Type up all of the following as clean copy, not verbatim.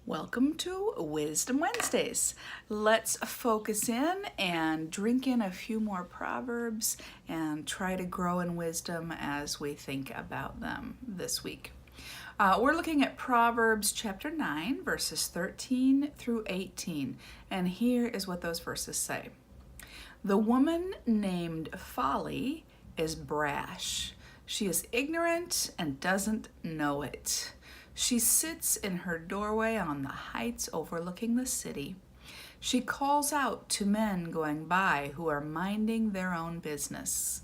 Welcome to Wisdom Wednesdays. Let's focus in and drink in a few more proverbs and try to grow in wisdom as we think about them this week. We're looking at Proverbs chapter 9, verses 13 through 18, and here is what those verses say. The woman named Folly is brash. She is ignorant and doesn't know it. She sits in her doorway on the heights overlooking the city. She calls out to men going by who are minding their own business.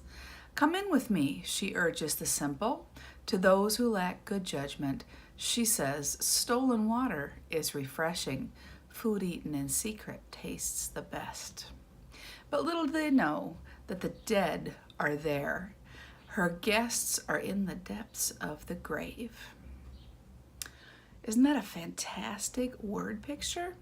Come in with me, she urges the simple. To those who lack good judgment, she says, stolen water is refreshing. Food eaten in secret tastes the best. But little do they know that the dead are there. Her guests are in the depths of the grave. Isn't that a fantastic word picture?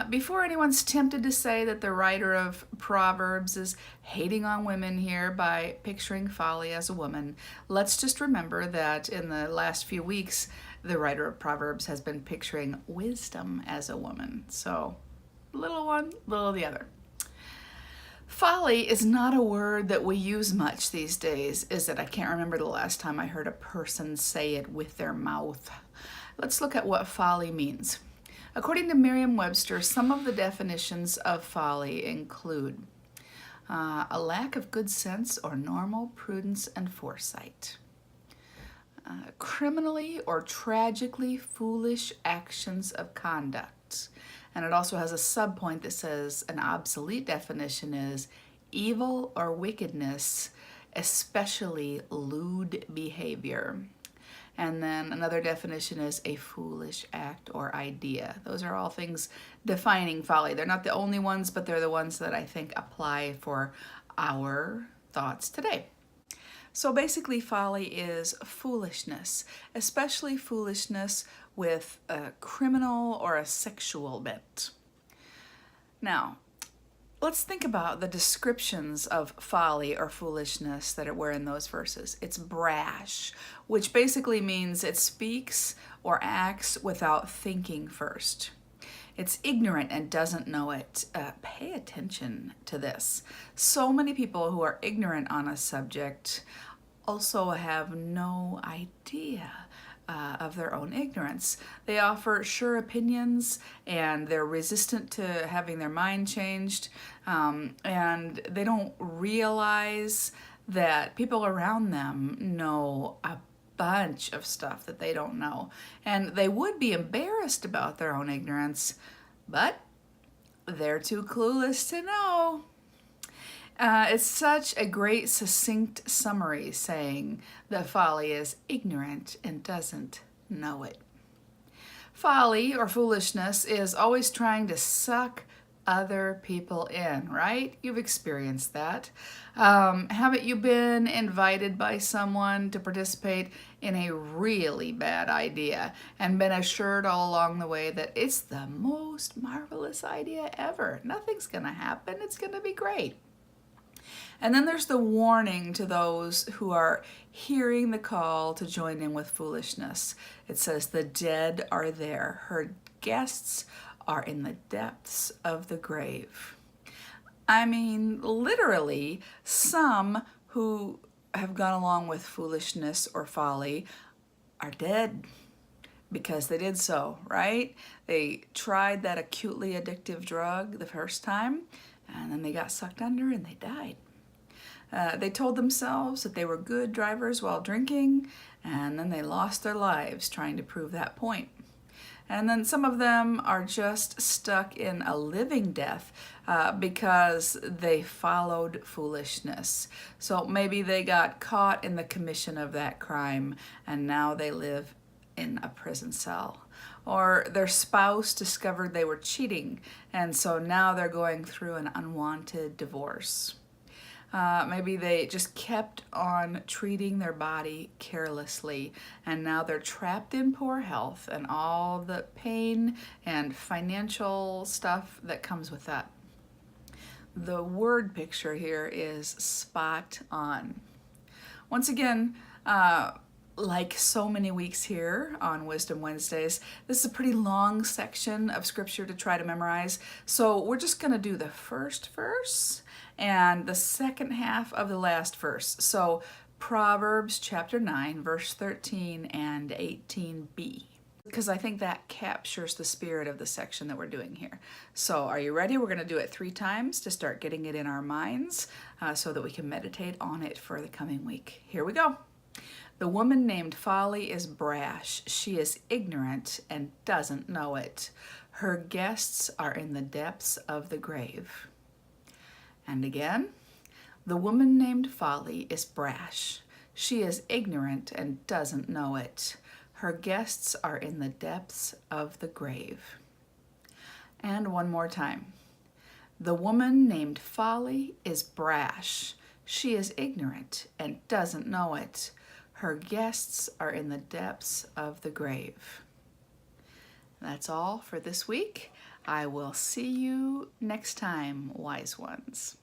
Before anyone's tempted to say that the writer of Proverbs is hating on women here by picturing Folly as a woman, let's just remember that in the last few weeks, the writer of Proverbs has been picturing wisdom as a woman. So, little one, little the other. Folly is not a word that we use much these days, is it? I can't remember the last time I heard a person say it with their mouth. Let's look at what folly means. According to Merriam-Webster, some of the definitions of folly include a lack of good sense or normal prudence and foresight, criminally or tragically foolish actions of conduct. And it also has a subpoint that says an obsolete definition is evil or wickedness, especially lewd behavior. And then another definition is a foolish act or idea. Those are all things defining folly. They're not the only ones, but they're the ones that I think apply for our thoughts today. So basically, folly is foolishness, especially foolishness with a criminal or a sexual bent. Now, let's think about the descriptions of folly or foolishness that were in those verses. It's brash, which basically means it speaks or acts without thinking first. It's ignorant and doesn't know it. Pay attention to this. So many people who are ignorant on a subject also have no idea of their own ignorance. They offer sure opinions and they're resistant to having their mind changed, and they don't realize that people around them know a bunch of stuff that they don't know. And they would be embarrassed about their own ignorance, but they're too clueless to know. It's such a great, succinct summary saying that folly is ignorant and doesn't know it. Folly or foolishness is always trying to suck other people in, right? You've experienced that. Haven't you been invited by someone to participate in a really bad idea and been assured all along the way that it's the most marvelous idea ever? Nothing's going to happen. It's going to be great. And then there's the warning to those who are hearing the call to join in with foolishness. It says, the dead are there. Her guests are in the depths of the grave. I mean, literally, some who have gone along with foolishness or folly are dead because they did so, right? They tried that acutely addictive drug the first time, and then they got sucked under and they died. They told themselves that they were good drivers while drinking, and then they lost their lives trying to prove that point. And then some of them are just stuck in a living death because they followed foolishness. So maybe they got caught in the commission of that crime, and now they live in a prison cell. Or their spouse discovered they were cheating, and so now they're going through an unwanted divorce. Maybe they just kept on treating their body carelessly, and now they're trapped in poor health and all the pain and financial stuff that comes with that. The word picture here is spot on. Once again, like so many weeks here on Wisdom Wednesdays, this is a pretty long section of scripture to try to memorize. So we're just going to do the first verse and the second half of the last verse. So Proverbs chapter 9, verse 13 and 18b, because I think that captures the spirit of the section that we're doing here. So are you ready? We're going to do it 3 times to start getting it in our minds so that we can meditate on it for the coming week. Here we go. The woman named Folly is brash. She is ignorant and doesn't know it. Her guests are in the depths of the grave. And again, the woman named Folly is brash. She is ignorant and doesn't know it. Her guests are in the depths of the grave. And one more time. The woman named Folly is brash. She is ignorant and doesn't know it. Her guests are in the depths of the grave. That's all for this week. I will see you next time, wise ones.